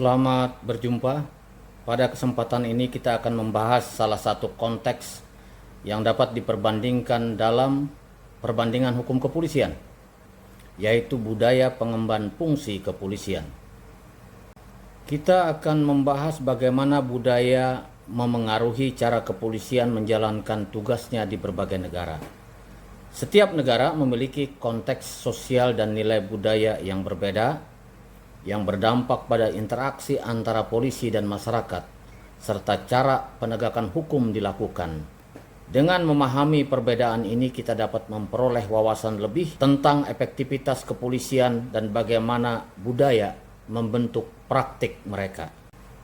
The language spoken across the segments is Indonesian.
Selamat berjumpa. Pada kesempatan ini kita akan membahas salah satu konteks yang dapat diperbandingkan dalam perbandingan hukum kepolisian, yaitu budaya pengemban fungsi kepolisian. Kita akan membahas bagaimana budaya memengaruhi cara kepolisian menjalankan tugasnya di berbagai negara. Setiap negara memiliki konteks sosial dan nilai budaya yang berbeda, yang berdampak pada interaksi antara polisi dan masyarakat, serta cara penegakan hukum dilakukan. Dengan memahami perbedaan ini, kita dapat memperoleh wawasan lebih tentang efektivitas kepolisian dan bagaimana budaya membentuk praktik mereka.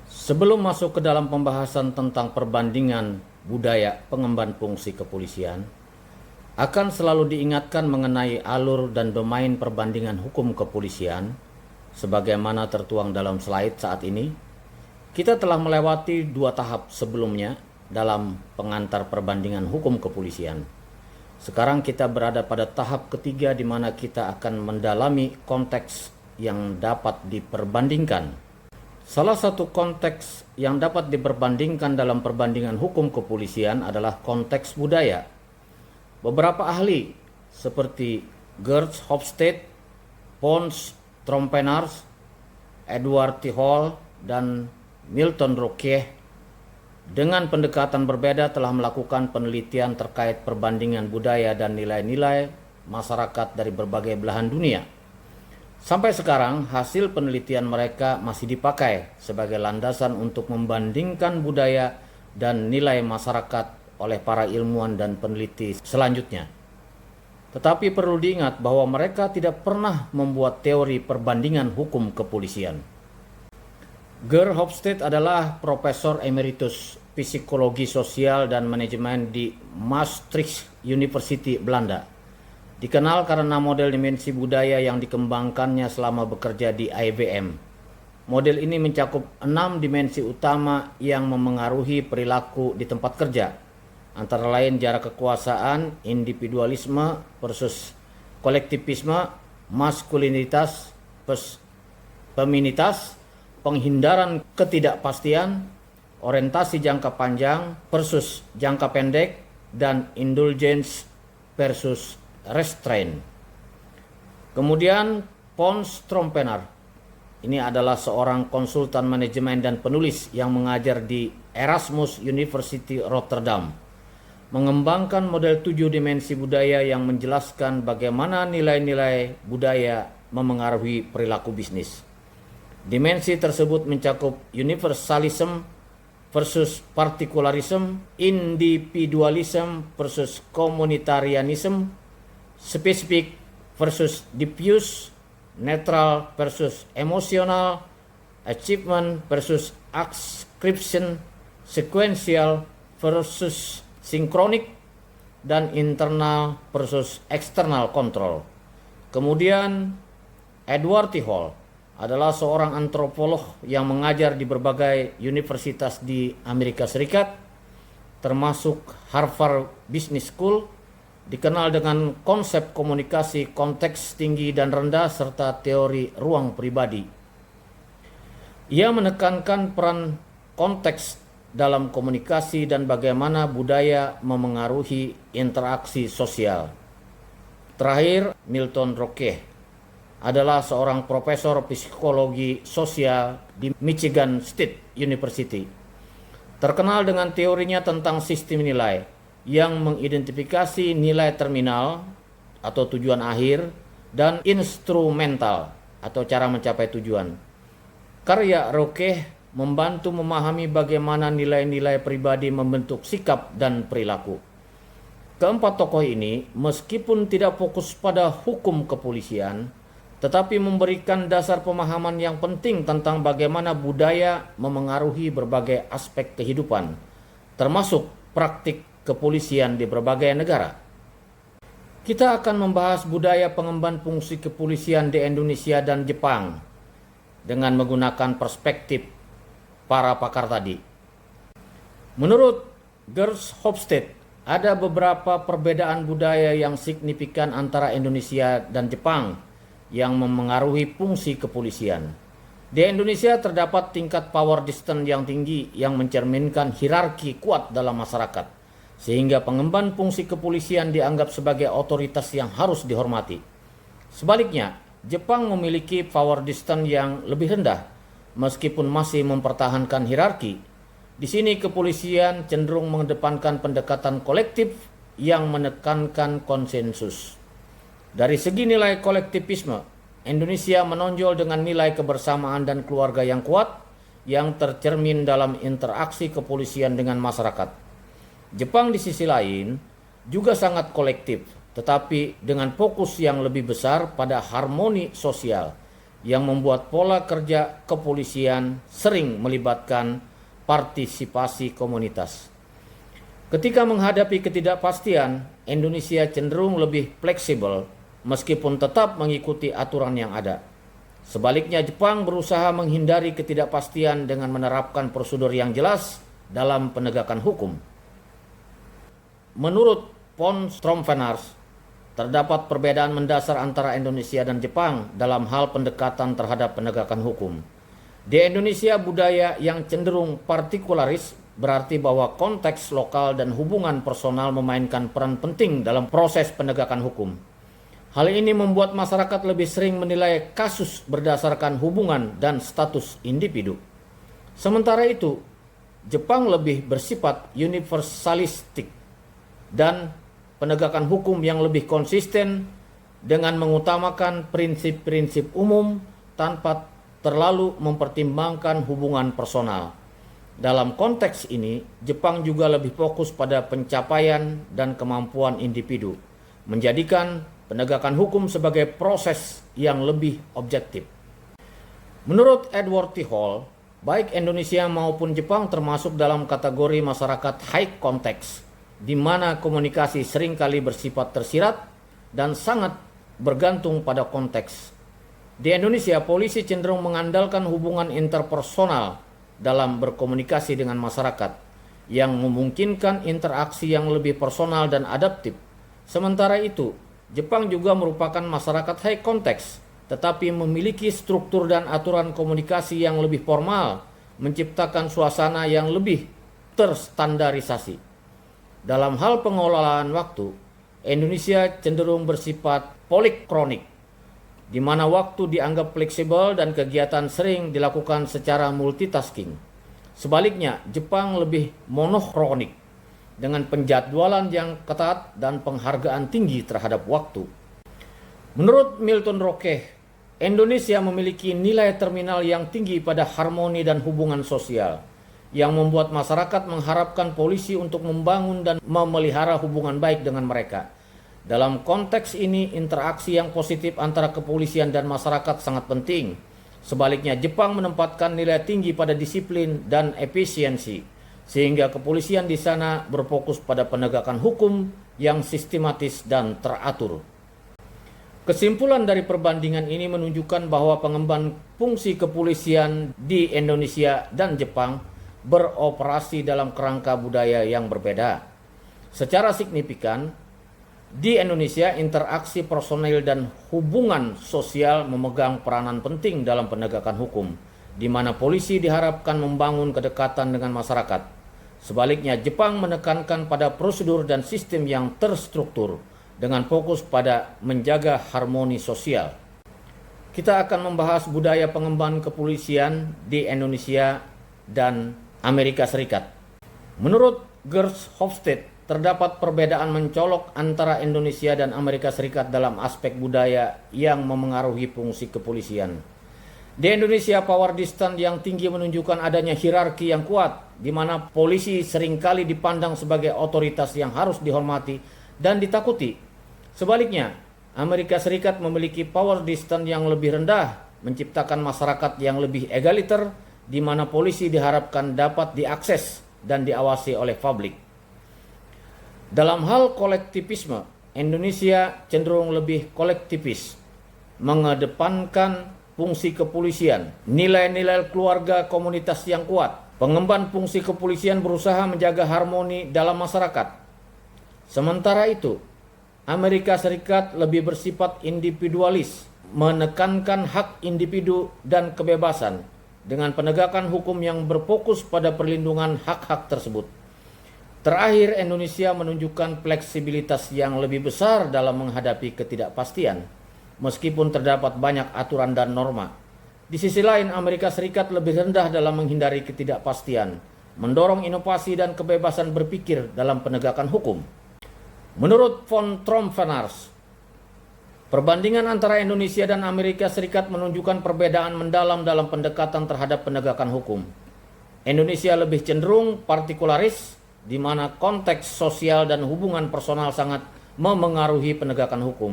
Sebelum masuk ke dalam pembahasan tentang perbandingan budaya pengemban fungsi kepolisian, akan selalu diingatkan mengenai alur dan domain perbandingan hukum kepolisian. Sebagaimana tertuang dalam slide saat ini, kita telah melewati 2 tahap sebelumnya dalam pengantar perbandingan hukum kepolisian. Sekarang kita berada pada tahap ketiga di mana kita akan mendalami konteks yang dapat diperbandingkan. Salah satu konteks yang dapat diperbandingkan dalam perbandingan hukum kepolisian adalah konteks budaya. Beberapa ahli seperti Gert Hofstede, Pons Trompenaars, Edward T. Hall, dan Milton Roque dengan pendekatan berbeda telah melakukan penelitian terkait perbandingan budaya dan nilai-nilai masyarakat dari berbagai belahan dunia. Sampai sekarang, hasil penelitian mereka masih dipakai sebagai landasan untuk membandingkan budaya dan nilai masyarakat oleh para ilmuwan dan peneliti selanjutnya. Tetapi perlu diingat bahwa mereka tidak pernah membuat teori perbandingan hukum kepolisian. Gert Hofstede adalah Profesor Emeritus Psikologi Sosial dan Manajemen di Maastricht University, Belanda. Dikenal karena model dimensi budaya yang dikembangkannya selama bekerja di IBM. Model ini mencakup 6 dimensi utama yang memengaruhi perilaku di tempat kerja, antara lain jarak kekuasaan, individualisme versus kolektivisme, maskulinitas versus feminitas, penghindaran ketidakpastian, orientasi jangka panjang versus jangka pendek, dan indulgence versus restraint. Kemudian Pons Trompenaars, ini adalah seorang konsultan manajemen dan penulis yang mengajar di Erasmus University Rotterdam, mengembangkan model 7 dimensi budaya yang menjelaskan bagaimana nilai-nilai budaya memengaruhi perilaku bisnis. Dimensi tersebut mencakup universalism versus particularism, individualism versus communitarianism, specific versus diffuse, neutral versus emosional, achievement versus ascription, sequential versus sinkronik, dan internal versus external control. Kemudian Edward T. Hall adalah seorang antropolog yang mengajar di berbagai universitas di Amerika Serikat, termasuk Harvard Business School, dikenal dengan konsep komunikasi konteks tinggi dan rendah serta teori ruang pribadi. Ia menekankan peran konteks dalam komunikasi dan bagaimana budaya memengaruhi interaksi sosial. Terakhir, Milton Roque adalah seorang profesor psikologi sosial di Michigan State University. Terkenal dengan teorinya tentang sistem nilai yang mengidentifikasi nilai terminal atau tujuan akhir dan instrumental atau cara mencapai tujuan. Karya Roque membantu memahami bagaimana nilai-nilai pribadi membentuk sikap dan perilaku. Keempat tokoh ini, meskipun tidak fokus pada hukum kepolisian, tetapi memberikan dasar pemahaman yang penting tentang bagaimana budaya memengaruhi berbagai aspek kehidupan, termasuk praktik kepolisian di berbagai negara. Kita akan membahas budaya pengemban fungsi kepolisian di Indonesia dan Jepang dengan menggunakan perspektif para pakar tadi. Menurut Gert Hofstede, ada beberapa perbedaan budaya yang signifikan antara Indonesia dan Jepang yang memengaruhi fungsi kepolisian. Di Indonesia terdapat tingkat power distance yang tinggi yang mencerminkan hierarki kuat dalam masyarakat, sehingga pengemban fungsi kepolisian dianggap sebagai otoritas yang harus dihormati. Sebaliknya, Jepang memiliki power distance yang lebih rendah, meskipun masih mempertahankan hierarki. Di sini kepolisian cenderung mengedepankan pendekatan kolektif yang menekankan konsensus. Dari segi nilai kolektivisme, Indonesia menonjol dengan nilai kebersamaan dan keluarga yang kuat yang tercermin dalam interaksi kepolisian dengan masyarakat. Jepang di sisi lain juga sangat kolektif, tetapi dengan fokus yang lebih besar pada harmoni sosial yang membuat pola kerja kepolisian sering melibatkan partisipasi komunitas. Ketika menghadapi ketidakpastian, Indonesia cenderung lebih fleksibel meskipun tetap mengikuti aturan yang ada. Sebaliknya, Jepang berusaha menghindari ketidakpastian dengan menerapkan prosedur yang jelas dalam penegakan hukum. Menurut von Stromfenars, terdapat perbedaan mendasar antara Indonesia dan Jepang dalam hal pendekatan terhadap penegakan hukum. Di Indonesia, budaya yang cenderung partikularis berarti bahwa konteks lokal dan hubungan personal memainkan peran penting dalam proses penegakan hukum. Hal ini membuat masyarakat lebih sering menilai kasus berdasarkan hubungan dan status individu. Sementara itu, Jepang lebih bersifat universalistik dan penegakan hukum yang lebih konsisten dengan mengutamakan prinsip-prinsip umum tanpa terlalu mempertimbangkan hubungan personal. Dalam konteks ini, Jepang juga lebih fokus pada pencapaian dan kemampuan individu, menjadikan penegakan hukum sebagai proses yang lebih objektif. Menurut Edward T. Hall, baik Indonesia maupun Jepang termasuk dalam kategori masyarakat high context, di mana komunikasi seringkali bersifat tersirat dan sangat bergantung pada konteks. Di Indonesia, polisi cenderung mengandalkan hubungan interpersonal dalam berkomunikasi dengan masyarakat, yang memungkinkan interaksi yang lebih personal dan adaptif. Sementara itu, Jepang juga merupakan masyarakat high context, tetapi memiliki struktur dan aturan komunikasi yang lebih formal, menciptakan suasana yang lebih terstandarisasi. Dalam hal pengelolaan waktu, Indonesia cenderung bersifat polikronik, di mana waktu dianggap fleksibel dan kegiatan sering dilakukan secara multitasking. Sebaliknya, Jepang lebih monokronik, dengan penjadwalan yang ketat dan penghargaan tinggi terhadap waktu. Menurut Milton Roque, Indonesia memiliki nilai terminal yang tinggi pada harmoni dan hubungan sosial, yang membuat masyarakat mengharapkan polisi untuk membangun dan memelihara hubungan baik dengan mereka. Dalam konteks ini, interaksi yang positif antara kepolisian dan masyarakat sangat penting. Sebaliknya, Jepang menempatkan nilai tinggi pada disiplin dan efisiensi, sehingga kepolisian di sana berfokus pada penegakan hukum yang sistematis dan teratur. Kesimpulan dari perbandingan ini menunjukkan bahwa pengemban fungsi kepolisian di Indonesia dan Jepang beroperasi dalam kerangka budaya yang berbeda. Secara signifikan, di Indonesia interaksi personel dan hubungan sosial memegang peranan penting dalam penegakan hukum, di mana polisi diharapkan membangun kedekatan dengan masyarakat. Sebaliknya, Jepang menekankan pada prosedur dan sistem yang terstruktur dengan fokus pada menjaga harmoni sosial. Kita akan membahas budaya pengemban kepolisian di Indonesia dan Amerika Serikat. Menurut Gers Hofstede, terdapat perbedaan mencolok antara Indonesia dan Amerika Serikat dalam aspek budaya yang memengaruhi fungsi kepolisian. Di Indonesia, power distance yang tinggi menunjukkan adanya hierarki yang kuat, di mana polisi seringkali dipandang sebagai otoritas yang harus dihormati dan ditakuti. Sebaliknya, Amerika Serikat memiliki power distance yang lebih rendah, menciptakan masyarakat yang lebih egaliter, di mana polisi diharapkan dapat diakses dan diawasi oleh publik. Dalam hal kolektivisme, Indonesia cenderung lebih kolektivis, mengedepankan fungsi kepolisian, nilai-nilai keluarga komunitas yang kuat. Pengemban fungsi kepolisian berusaha menjaga harmoni dalam masyarakat. Sementara itu, Amerika Serikat lebih bersifat individualis, menekankan hak individu dan kebebasan dengan penegakan hukum yang berfokus pada perlindungan hak-hak tersebut. Terakhir, Indonesia menunjukkan fleksibilitas yang lebih besar dalam menghadapi ketidakpastian, meskipun terdapat banyak aturan dan norma. Di sisi lain, Amerika Serikat lebih rendah dalam menghindari ketidakpastian, mendorong inovasi dan kebebasan berpikir dalam penegakan hukum. Menurut von Trompenaars, perbandingan antara Indonesia dan Amerika Serikat menunjukkan perbedaan mendalam dalam pendekatan terhadap penegakan hukum. Indonesia lebih cenderung partikularis, di mana konteks sosial dan hubungan personal sangat memengaruhi penegakan hukum.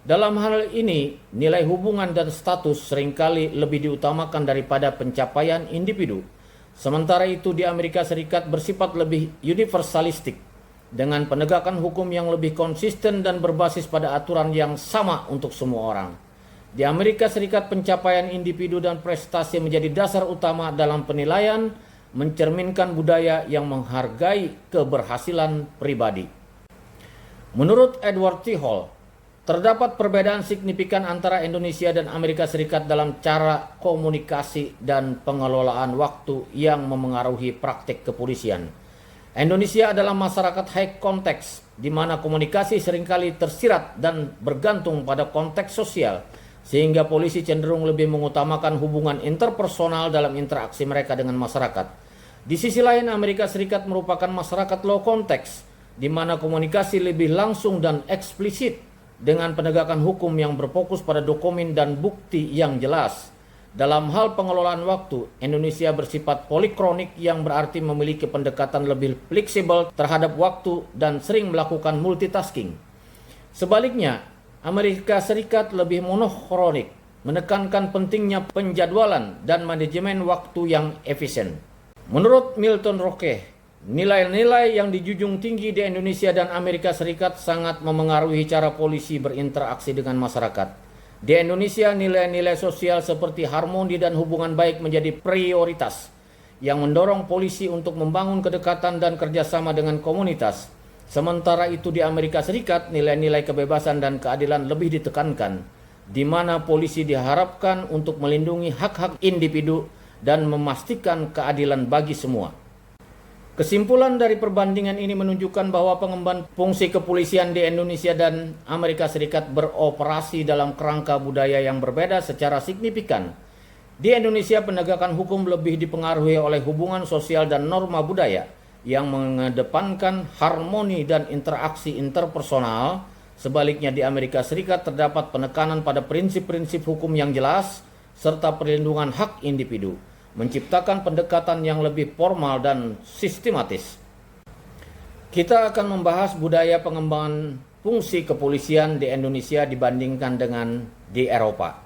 Dalam hal ini, nilai hubungan dan status seringkali lebih diutamakan daripada pencapaian individu. Sementara itu di Amerika Serikat bersifat lebih universalistik, dengan penegakan hukum yang lebih konsisten dan berbasis pada aturan yang sama untuk semua orang. Di Amerika Serikat, pencapaian individu dan prestasi menjadi dasar utama dalam penilaian, mencerminkan budaya yang menghargai keberhasilan pribadi. Menurut Edward T. Hall, terdapat perbedaan signifikan antara Indonesia dan Amerika Serikat dalam cara komunikasi dan pengelolaan waktu yang memengaruhi praktik kepolisian. Indonesia adalah masyarakat high konteks, di mana komunikasi seringkali tersirat dan bergantung pada konteks sosial, sehingga polisi cenderung lebih mengutamakan hubungan interpersonal dalam interaksi mereka dengan masyarakat. Di sisi lain, Amerika Serikat merupakan masyarakat low konteks, di mana komunikasi lebih langsung dan eksplisit dengan penegakan hukum yang berfokus pada dokumen dan bukti yang jelas. Dalam hal pengelolaan waktu, Indonesia bersifat polikronik yang berarti memiliki pendekatan lebih fleksibel terhadap waktu dan sering melakukan multitasking. Sebaliknya, Amerika Serikat lebih monokronik, menekankan pentingnya penjadwalan dan manajemen waktu yang efisien. Menurut Milton Roque, nilai-nilai yang dijunjung tinggi di Indonesia dan Amerika Serikat sangat memengaruhi cara polisi berinteraksi dengan masyarakat. Di Indonesia, nilai-nilai sosial seperti harmoni dan hubungan baik menjadi prioritas yang mendorong polisi untuk membangun kedekatan dan kerjasama dengan komunitas. Sementara itu di Amerika Serikat, nilai-nilai kebebasan dan keadilan lebih ditekankan, di mana polisi diharapkan untuk melindungi hak-hak individu dan memastikan keadilan bagi semua. Kesimpulan dari perbandingan ini menunjukkan bahwa pengembangan fungsi kepolisian di Indonesia dan Amerika Serikat beroperasi dalam kerangka budaya yang berbeda secara signifikan. Di Indonesia, penegakan hukum lebih dipengaruhi oleh hubungan sosial dan norma budaya yang mengedepankan harmoni dan interaksi interpersonal. Sebaliknya di Amerika Serikat terdapat penekanan pada prinsip-prinsip hukum yang jelas serta perlindungan hak individu, menciptakan pendekatan yang lebih formal dan sistematis. Kita akan membahas budaya pengembangan fungsi kepolisian di Indonesia dibandingkan dengan di Eropa.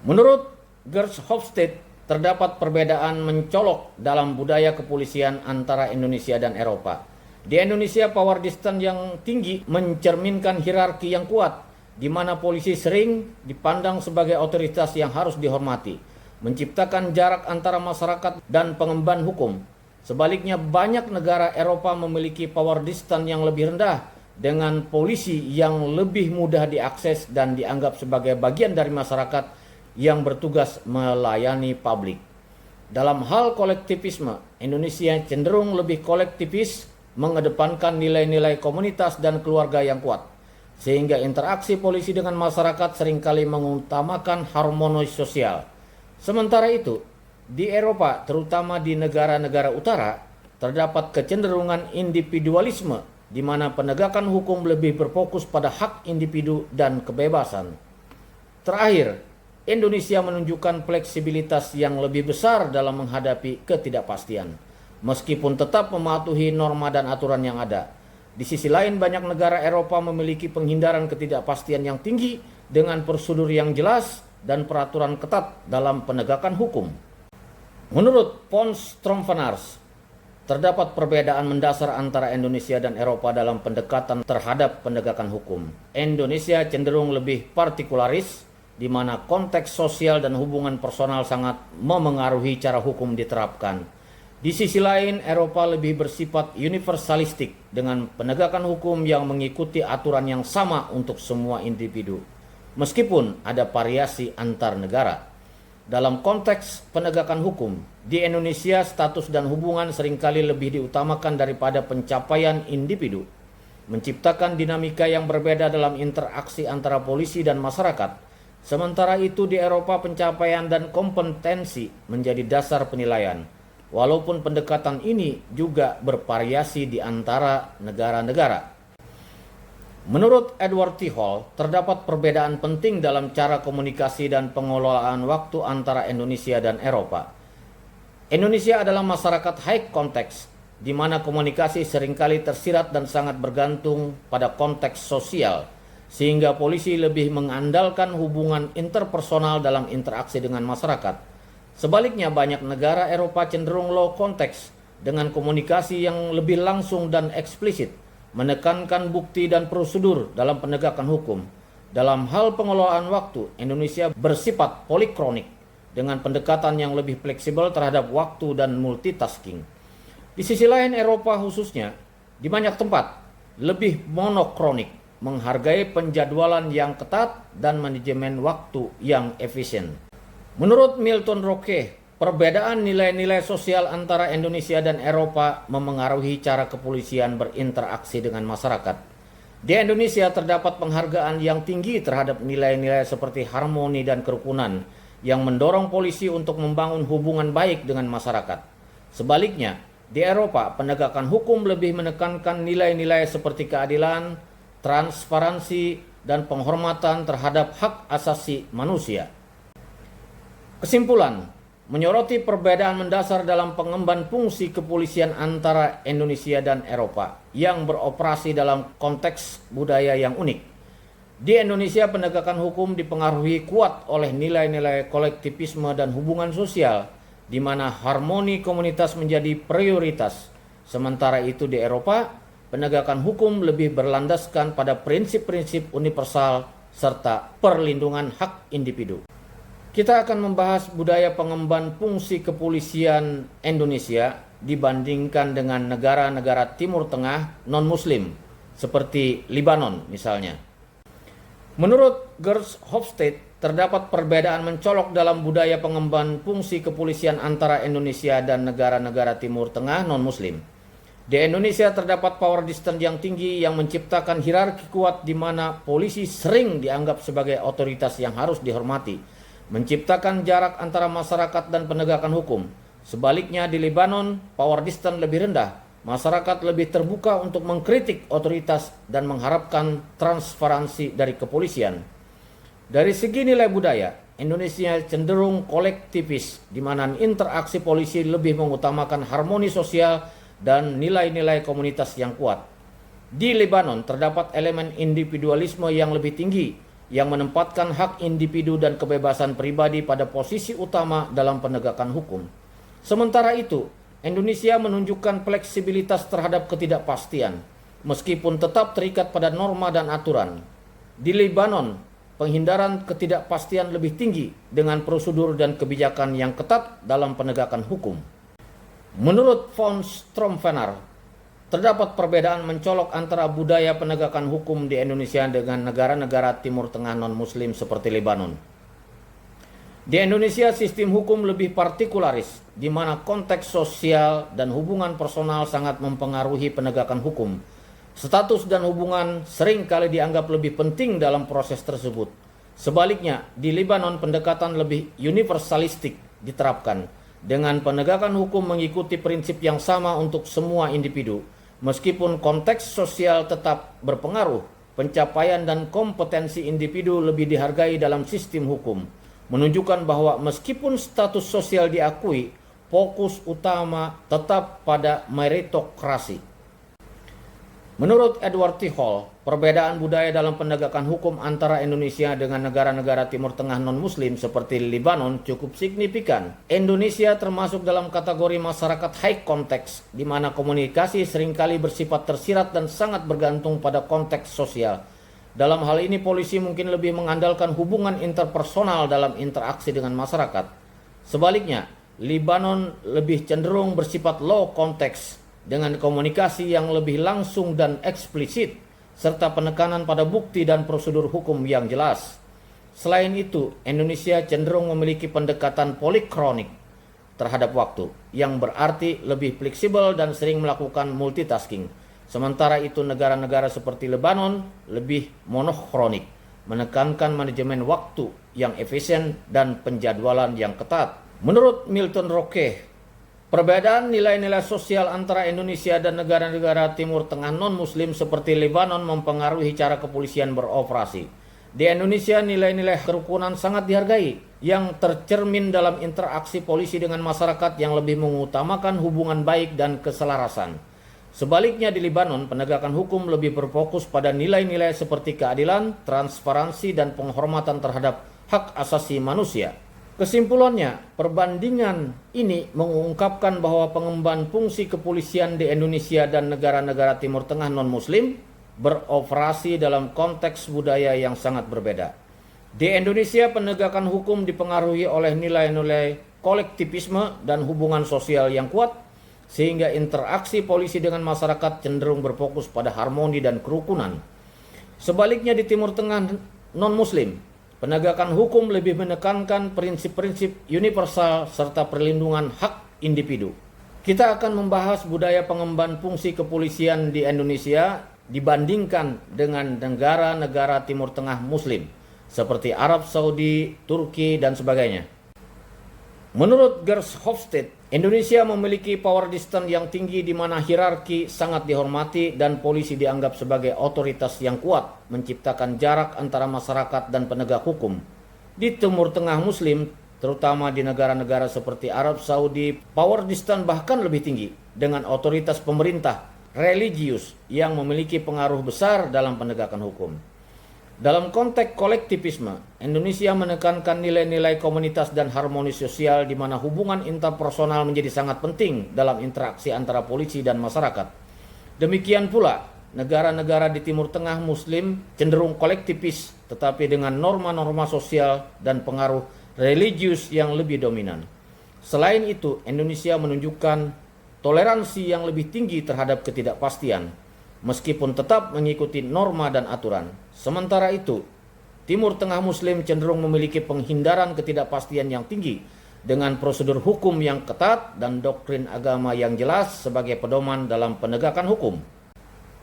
Menurut Gers Hofstede, terdapat perbedaan mencolok dalam budaya kepolisian antara Indonesia dan Eropa. Di Indonesia, power distance yang tinggi mencerminkan hierarki yang kuat, di mana polisi sering dipandang sebagai otoritas yang harus dihormati, menciptakan jarak antara masyarakat dan pengemban hukum. Sebaliknya, banyak negara Eropa memiliki power distance yang lebih rendah, dengan polisi yang lebih mudah diakses dan dianggap sebagai bagian dari masyarakat yang bertugas melayani publik. Dalam hal kolektivisme, Indonesia cenderung lebih kolektivis, mengedepankan nilai-nilai komunitas dan keluarga yang kuat, sehingga interaksi polisi dengan masyarakat seringkali mengutamakan harmoni sosial. Sementara itu, di Eropa, terutama di negara-negara utara, terdapat kecenderungan individualisme, di mana penegakan hukum lebih berfokus pada hak individu dan kebebasan. Terakhir, Indonesia menunjukkan fleksibilitas yang lebih besar dalam menghadapi ketidakpastian, meskipun tetap mematuhi norma dan aturan yang ada. Di sisi lain, banyak negara Eropa memiliki penghindaran ketidakpastian yang tinggi dengan prosedur yang jelas dan peraturan ketat dalam penegakan hukum. Menurut von Trompenaars, terdapat perbedaan mendasar antara Indonesia dan Eropa dalam pendekatan terhadap penegakan hukum. Indonesia cenderung lebih partikularis, di mana konteks sosial dan hubungan personal sangat memengaruhi cara hukum diterapkan. Di sisi lain, Eropa lebih bersifat universalistik dengan penegakan hukum yang mengikuti aturan yang sama untuk semua individu. meskipun ada variasi antar negara. Dalam konteks penegakan hukum, di Indonesia status dan hubungan seringkali lebih diutamakan daripada pencapaian individu, menciptakan dinamika yang berbeda dalam interaksi antara polisi dan masyarakat. Sementara itu di Eropa pencapaian dan kompetensi menjadi dasar penilaian, walaupun pendekatan ini juga bervariasi di antara negara-negara. Menurut Edward T. Hall, terdapat perbedaan penting dalam cara komunikasi dan pengelolaan waktu antara Indonesia dan Eropa. Indonesia adalah masyarakat high context, di mana komunikasi seringkali tersirat dan sangat bergantung pada konteks sosial, sehingga polisi lebih mengandalkan hubungan interpersonal dalam interaksi dengan masyarakat. Sebaliknya, banyak negara Eropa cenderung low context dengan komunikasi yang lebih langsung dan eksplisit, menekankan bukti dan prosedur dalam penegakan hukum. Dalam hal pengelolaan waktu, Indonesia bersifat polikronik dengan pendekatan yang lebih fleksibel terhadap waktu dan multitasking. Di sisi lain, Eropa khususnya di banyak tempat lebih monokronik, menghargai penjadwalan yang ketat dan manajemen waktu yang efisien. Menurut Milton Roque, perbedaan nilai-nilai sosial antara Indonesia dan Eropa memengaruhi cara kepolisian berinteraksi dengan masyarakat. Di Indonesia terdapat penghargaan yang tinggi terhadap nilai-nilai seperti harmoni dan kerukunan yang mendorong polisi untuk membangun hubungan baik dengan masyarakat. Sebaliknya, di Eropa penegakan hukum lebih menekankan nilai-nilai seperti keadilan, transparansi, dan penghormatan terhadap hak asasi manusia. Kesimpulan, menyoroti perbedaan mendasar dalam pengemban fungsi kepolisian antara Indonesia dan Eropa yang beroperasi dalam konteks budaya yang unik. Di Indonesia penegakan hukum dipengaruhi kuat oleh nilai-nilai kolektivisme dan hubungan sosial, di mana harmoni komunitas menjadi prioritas. Sementara itu di Eropa, penegakan hukum lebih berlandaskan pada prinsip-prinsip universal serta perlindungan hak individu. Kita akan membahas budaya pengemban fungsi kepolisian Indonesia dibandingkan dengan negara-negara Timur Tengah non-Muslim, seperti Lebanon misalnya. Menurut Gers Hofstede, terdapat perbedaan mencolok dalam budaya pengemban fungsi kepolisian antara Indonesia dan negara-negara Timur Tengah non-Muslim. Di Indonesia terdapat power distance yang tinggi yang menciptakan hierarki kuat di mana polisi sering dianggap sebagai otoritas yang harus dihormati, menciptakan jarak antara masyarakat dan penegakan hukum. Sebaliknya di Lebanon, power distance lebih rendah. Masyarakat lebih terbuka untuk mengkritik otoritas dan mengharapkan transparansi dari kepolisian. Dari segi nilai budaya, Indonesia cenderung kolektivis, di mana interaksi polisi lebih mengutamakan harmoni sosial dan nilai-nilai komunitas yang kuat. Di Lebanon terdapat elemen individualisme yang lebih tinggi, yang menempatkan hak individu dan kebebasan pribadi pada posisi utama dalam penegakan hukum. Sementara itu, Indonesia menunjukkan fleksibilitas terhadap ketidakpastian, meskipun tetap terikat pada norma dan aturan. Di Lebanon, penghindaran ketidakpastian lebih tinggi dengan prosedur dan kebijakan yang ketat dalam penegakan hukum. Menurut von Stromfener, terdapat perbedaan mencolok antara budaya penegakan hukum di Indonesia dengan negara-negara Timur Tengah non-Muslim seperti Lebanon. Di Indonesia sistem hukum lebih partikularis, di mana konteks sosial dan hubungan personal sangat mempengaruhi penegakan hukum. Status dan hubungan sering kali dianggap lebih penting dalam proses tersebut. Sebaliknya, di Lebanon pendekatan lebih universalistik diterapkan, dengan penegakan hukum mengikuti prinsip yang sama untuk semua individu. Meskipun konteks sosial tetap berpengaruh, pencapaian dan kompetensi individu lebih dihargai dalam sistem hukum, menunjukkan bahwa meskipun status sosial diakui, fokus utama tetap pada meritokrasi. Menurut Edward T. Hall, perbedaan budaya dalam penegakan hukum antara Indonesia dengan negara-negara Timur Tengah non-Muslim seperti Lebanon cukup signifikan. Indonesia termasuk dalam kategori masyarakat high context, di mana komunikasi seringkali bersifat tersirat dan sangat bergantung pada konteks sosial. Dalam hal ini, polisi mungkin lebih mengandalkan hubungan interpersonal dalam interaksi dengan masyarakat. Sebaliknya, Lebanon lebih cenderung bersifat low context, dengan komunikasi yang lebih langsung dan eksplisit, serta penekanan pada bukti dan prosedur hukum yang jelas. Selain itu, Indonesia cenderung memiliki pendekatan polikronik terhadap waktu, yang berarti lebih fleksibel dan sering melakukan multitasking. Sementara itu, negara-negara seperti Lebanon lebih monokronik, menekankan manajemen waktu yang efisien dan penjadwalan yang ketat. Menurut Milton Roque, perbedaan nilai-nilai sosial antara Indonesia dan negara-negara Timur Tengah non-Muslim seperti Lebanon mempengaruhi cara kepolisian beroperasi. Di Indonesia, nilai-nilai kerukunan sangat dihargai, yang tercermin dalam interaksi polisi dengan masyarakat yang lebih mengutamakan hubungan baik dan keselarasan. Sebaliknya di Lebanon, penegakan hukum lebih berfokus pada nilai-nilai seperti keadilan, transparansi, dan penghormatan terhadap hak asasi manusia. Kesimpulannya, perbandingan ini mengungkapkan bahwa pengemban fungsi kepolisian di Indonesia dan negara-negara Timur Tengah non-Muslim beroperasi dalam konteks budaya yang sangat berbeda. Di Indonesia, penegakan hukum dipengaruhi oleh nilai-nilai kolektivisme dan hubungan sosial yang kuat, sehingga interaksi polisi dengan masyarakat cenderung berfokus pada harmoni dan kerukunan. Sebaliknya di Timur Tengah non-Muslim, penegakan hukum lebih menekankan prinsip-prinsip universal serta perlindungan hak individu. Kita akan membahas budaya pengemban fungsi kepolisian di Indonesia dibandingkan dengan negara-negara Timur Tengah Muslim seperti Arab Saudi, Turki, dan sebagainya. Menurut Gersthofstadt, Indonesia memiliki power distance yang tinggi di mana hierarki sangat dihormati dan polisi dianggap sebagai otoritas yang kuat, menciptakan jarak antara masyarakat dan penegak hukum. Di Timur Tengah Muslim, terutama di negara-negara seperti Arab Saudi, power distance bahkan lebih tinggi dengan otoritas pemerintah religius yang memiliki pengaruh besar dalam penegakan hukum. Dalam konteks kolektivisme, Indonesia menekankan nilai-nilai komunitas dan harmoni sosial di mana hubungan interpersonal menjadi sangat penting dalam interaksi antara polisi dan masyarakat. Demikian pula, negara-negara di Timur Tengah Muslim cenderung kolektivis tetapi dengan norma-norma sosial dan pengaruh religius yang lebih dominan. Selain itu, Indonesia menunjukkan toleransi yang lebih tinggi terhadap ketidakpastian, meskipun tetap mengikuti norma dan aturan. Sementara itu, Timur Tengah Muslim cenderung memiliki penghindaran ketidakpastian yang tinggi dengan prosedur hukum yang ketat dan doktrin agama yang jelas sebagai pedoman dalam penegakan hukum.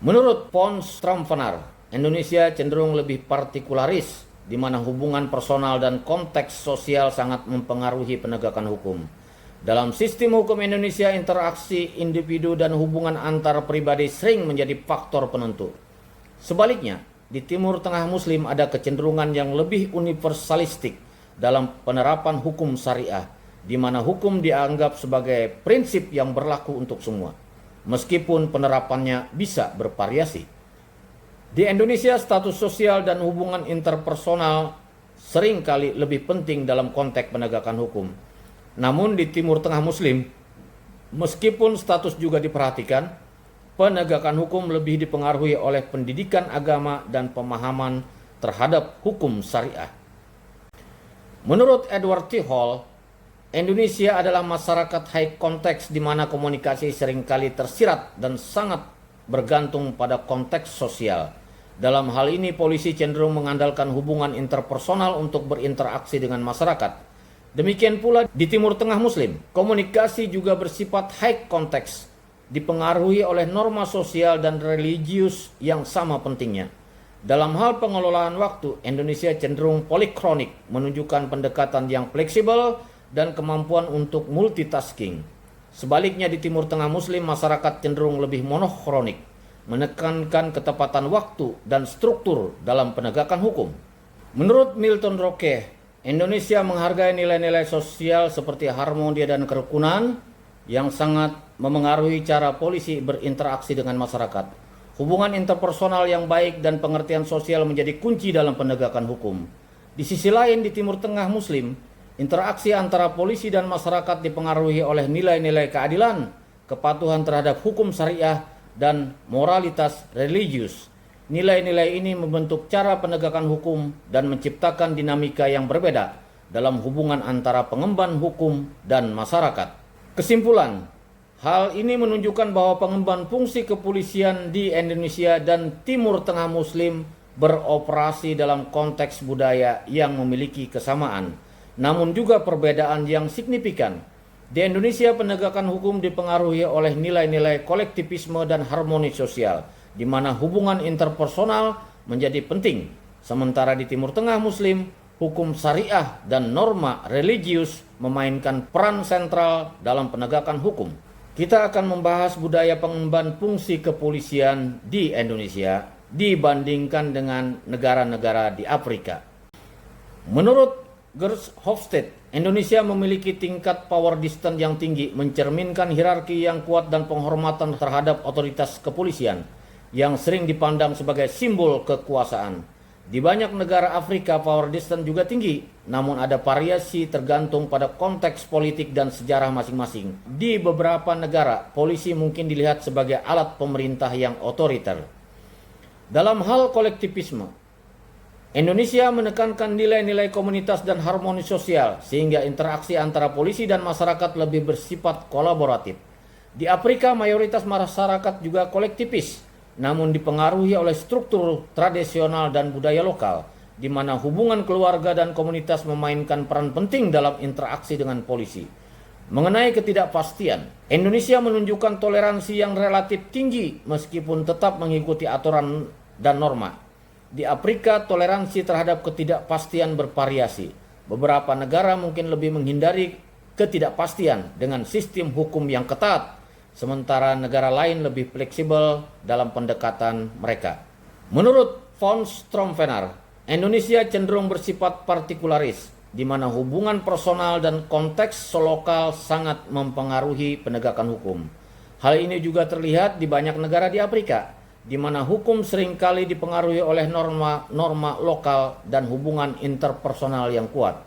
Menurut Pons Tramvanar, Indonesia cenderung lebih partikularis, di mana hubungan personal dan konteks sosial sangat mempengaruhi penegakan hukum. Dalam sistem hukum Indonesia, interaksi individu dan hubungan antar pribadi sering menjadi faktor penentu. Sebaliknya, di Timur Tengah Muslim ada kecenderungan yang lebih universalistik dalam penerapan hukum syariah, di mana hukum dianggap sebagai prinsip yang berlaku untuk semua, meskipun penerapannya bisa bervariasi. Di Indonesia, status sosial dan hubungan interpersonal seringkali lebih penting dalam konteks penegakan hukum. Namun di Timur Tengah Muslim, meskipun status juga diperhatikan, penegakan hukum lebih dipengaruhi oleh pendidikan agama dan pemahaman terhadap hukum syariah. Menurut Edward T. Hall, Indonesia adalah masyarakat high konteks di mana komunikasi seringkali tersirat dan sangat bergantung pada konteks sosial. Dalam hal ini, polisi cenderung mengandalkan hubungan interpersonal untuk berinteraksi dengan masyarakat. Demikian pula di Timur Tengah Muslim, komunikasi juga bersifat high konteks, dipengaruhi oleh norma sosial dan religius yang sama pentingnya. Dalam hal pengelolaan waktu, Indonesia cenderung polikronik, menunjukkan pendekatan yang fleksibel dan kemampuan untuk multitasking. Sebaliknya di Timur Tengah Muslim, masyarakat cenderung lebih monokronik, menekankan ketepatan waktu dan struktur dalam penegakan hukum. Menurut Milton Roque, Indonesia menghargai nilai-nilai sosial seperti harmoni dan kerukunan yang sangat memengaruhi cara polisi berinteraksi dengan masyarakat. Hubungan interpersonal yang baik dan pengertian sosial menjadi kunci dalam penegakan hukum. Di sisi lain, di Timur Tengah Muslim, interaksi antara polisi dan masyarakat dipengaruhi oleh nilai-nilai keadilan, kepatuhan terhadap hukum syariah, dan moralitas religius. Nilai-nilai ini membentuk cara penegakan hukum dan menciptakan dinamika yang berbeda dalam hubungan antara pengemban hukum dan masyarakat. Kesimpulan, hal ini menunjukkan bahwa pengemban fungsi kepolisian di Indonesia dan Timur Tengah Muslim beroperasi dalam konteks budaya yang memiliki kesamaan, namun juga perbedaan yang signifikan. Di Indonesia, penegakan hukum dipengaruhi oleh nilai-nilai kolektivisme dan harmoni sosial, di mana hubungan interpersonal menjadi penting. Sementara di Timur Tengah Muslim, hukum syariah dan norma religius memainkan peran sentral dalam penegakan hukum. Kita akan membahas budaya pengemban fungsi kepolisian di Indonesia dibandingkan dengan negara-negara di Afrika. Menurut Gers Hofstede, Indonesia memiliki tingkat power distance yang tinggi, mencerminkan hierarki yang kuat dan penghormatan terhadap otoritas kepolisian yang sering dipandang sebagai simbol kekuasaan. Di banyak negara Afrika, power distance juga tinggi, namun ada variasi tergantung pada konteks politik dan sejarah masing-masing. Di beberapa negara, polisi mungkin dilihat sebagai alat pemerintah yang otoriter. Dalam hal kolektivisme, Indonesia menekankan nilai-nilai komunitas dan harmoni sosial sehingga interaksi antara polisi dan masyarakat lebih bersifat kolaboratif. Di Afrika, mayoritas masyarakat juga kolektivis, namun dipengaruhi oleh struktur tradisional dan budaya lokal, di mana hubungan keluarga dan komunitas memainkan peran penting dalam interaksi dengan polisi. Mengenai ketidakpastian, Indonesia menunjukkan toleransi yang relatif tinggi meskipun tetap mengikuti aturan dan norma. Di Afrika, toleransi terhadap ketidakpastian bervariasi. Beberapa negara mungkin lebih menghindari ketidakpastian dengan sistem hukum yang ketat, sementara negara lain lebih fleksibel dalam pendekatan mereka. Menurut von Stromvener, Indonesia cenderung bersifat partikularis, di mana hubungan personal dan konteks lokal sangat mempengaruhi penegakan hukum. Hal ini juga terlihat di banyak negara di Afrika, di mana hukum seringkali dipengaruhi oleh norma-norma lokal dan hubungan interpersonal yang kuat.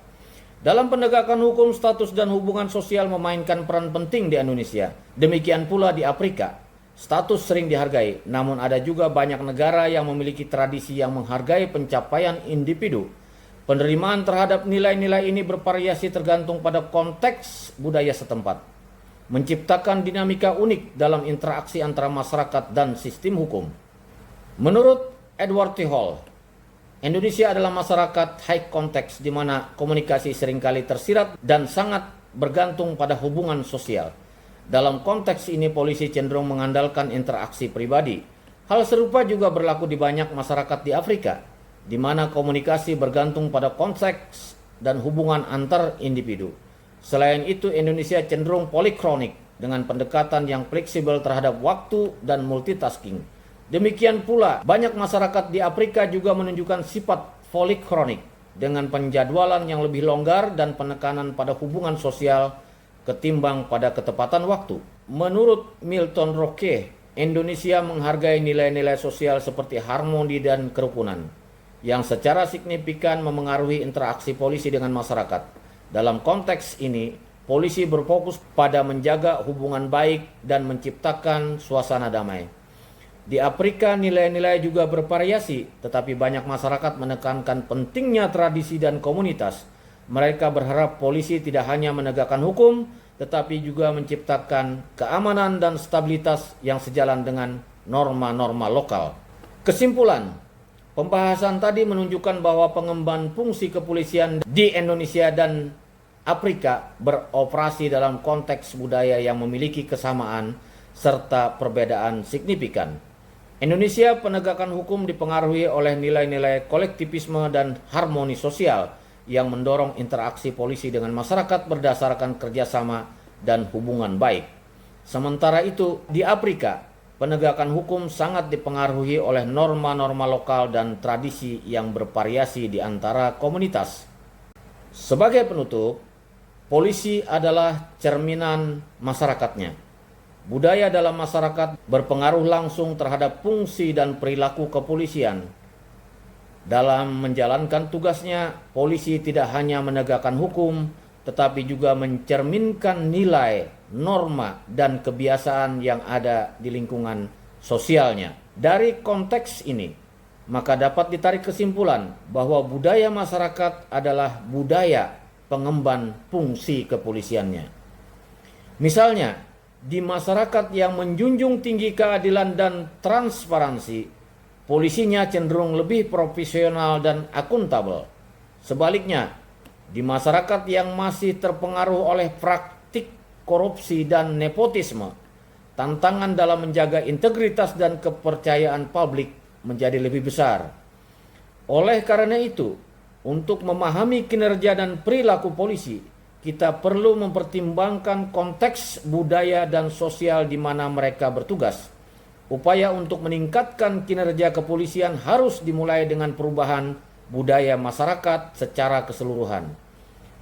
Dalam penegakan hukum, status dan hubungan sosial memainkan peran penting di Indonesia. Demikian pula di Afrika. Status sering dihargai, namun ada juga banyak negara yang memiliki tradisi yang menghargai pencapaian individu. Penerimaan terhadap nilai-nilai ini bervariasi tergantung pada konteks budaya setempat, menciptakan dinamika unik dalam interaksi antara masyarakat dan sistem hukum. Menurut Edward T. Hall, Indonesia adalah masyarakat high context di mana komunikasi seringkali tersirat dan sangat bergantung pada hubungan sosial. Dalam konteks ini, polisi cenderung mengandalkan interaksi pribadi. Hal serupa juga berlaku di banyak masyarakat di Afrika, di mana komunikasi bergantung pada konteks dan hubungan antar individu. Selain itu, Indonesia cenderung polikronik dengan pendekatan yang fleksibel terhadap waktu dan multitasking. Demikian pula, banyak masyarakat di Afrika juga menunjukkan sifat polikronik dengan penjadwalan yang lebih longgar dan penekanan pada hubungan sosial ketimbang pada ketepatan waktu. Menurut Milton Roque, Indonesia menghargai nilai-nilai sosial seperti harmoni dan kerukunan, yang secara signifikan memengaruhi interaksi polisi dengan masyarakat. Dalam konteks ini, polisi berfokus pada menjaga hubungan baik dan menciptakan suasana damai. Di Afrika, nilai-nilai juga bervariasi, tetapi banyak masyarakat menekankan pentingnya tradisi dan komunitas. Mereka berharap polisi tidak hanya menegakkan hukum, tetapi juga menciptakan keamanan dan stabilitas yang sejalan dengan norma-norma lokal. Kesimpulan, pembahasan tadi menunjukkan bahwa pengemban fungsi kepolisian di Indonesia dan Afrika beroperasi dalam konteks budaya yang memiliki kesamaan serta perbedaan signifikan. Indonesia, penegakan hukum dipengaruhi oleh nilai-nilai kolektivisme dan harmoni sosial yang mendorong interaksi polisi dengan masyarakat berdasarkan kerjasama dan hubungan baik. Sementara itu, di Afrika, penegakan hukum sangat dipengaruhi oleh norma-norma lokal dan tradisi yang bervariasi di antara komunitas. Sebagai penutup, polisi adalah cerminan masyarakatnya. Budaya dalam masyarakat berpengaruh langsung terhadap fungsi dan perilaku kepolisian. Dalam menjalankan tugasnya, polisi tidak hanya menegakkan hukum, tetapi juga mencerminkan nilai, norma, dan kebiasaan yang ada di lingkungan sosialnya. Dari konteks ini, maka dapat ditarik kesimpulan bahwa budaya masyarakat adalah budaya pengemban fungsi kepolisiannya. Misalnya, di masyarakat yang menjunjung tinggi keadilan dan transparansi, polisinya cenderung lebih profesional dan akuntabel. Sebaliknya, di masyarakat yang masih terpengaruh oleh praktik korupsi dan nepotisme, tantangan dalam menjaga integritas dan kepercayaan publik menjadi lebih besar. Oleh karena itu, untuk memahami kinerja dan perilaku polisi, kita perlu mempertimbangkan konteks budaya dan sosial di mana mereka bertugas. Upaya untuk meningkatkan kinerja kepolisian harus dimulai dengan perubahan budaya masyarakat secara keseluruhan,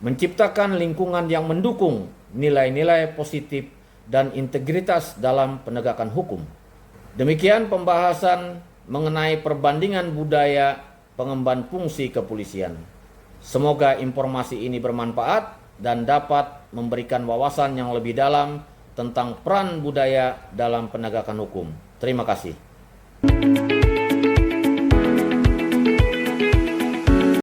menciptakan lingkungan yang mendukung nilai-nilai positif dan integritas dalam penegakan hukum. Demikian pembahasan mengenai perbandingan budaya pengemban fungsi kepolisian. Semoga informasi ini bermanfaat dan dapat memberikan wawasan yang lebih dalam tentang peran budaya dalam penegakan hukum. Terima kasih.